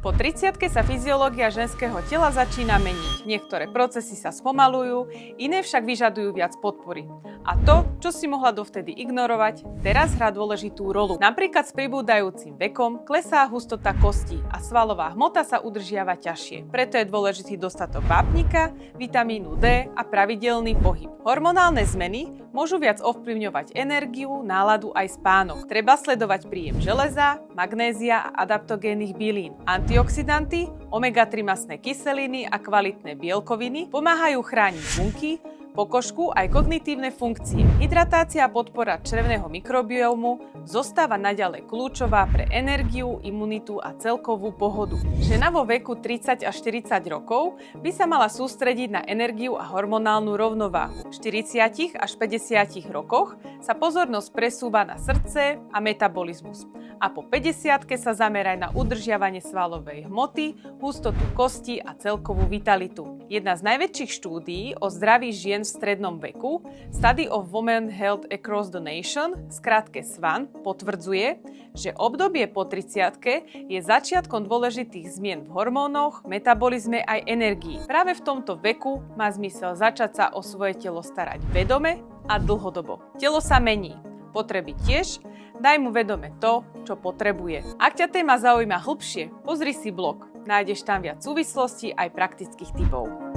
Po 30-ke sa fyziológia ženského tela začína meniť. Niektoré procesy sa spomalujú, iné však vyžadujú viac podpory. A to, čo si mohla dovtedy ignorovať, teraz hrá dôležitú rolu. Napríklad s pribúdajúcim vekom klesá hustota kostí a svalová hmota sa udržiava ťažšie. Preto je dôležitý dostatok vápnika, vitamínu D a pravidelný pohyb. Hormonálne zmeny môžu viac ovplyvňovať energiu, náladu aj spánok. Treba sledovať príjem železa, magnézia a adaptogénnych bylín. Antioxidanty, omega-3 mastné kyseliny a kvalitné bielkoviny pomáhajú chrániť bunky, pokožku aj kognitívne funkcie. Hydratácia a podpora črevného mikrobiomu zostáva naďalej kľúčová pre energiu, imunitu a celkovú pohodu. Žena vo veku 30 až 40 rokov by sa mala sústrediť na energiu a hormonálnu rovnováhu. V 40 až 50 rokoch sa pozornosť presúva na srdce a metabolizmus. A po 50-ke sa zameraj na udržiavanie svalovej hmoty, hustotu kosti a celkovú vitalitu. Jedna z najväčších štúdií o zdraví žien v strednom veku, Study of Women Health Across the Nation, skrátke SWAN, potvrdzuje, že obdobie po 30-ke je začiatkom dôležitých zmien v hormónoch, metabolizme aj energii. Práve v tomto veku má zmysel začať sa o svoje telo starať vedome a dlhodobo. Telo sa mení, potreby tiež, daj mu vedome to, čo potrebuje. Ak ťa téma zaujíma hlbšie, pozri si blog. Nájdeš tam viac súvislostí aj praktických tipov.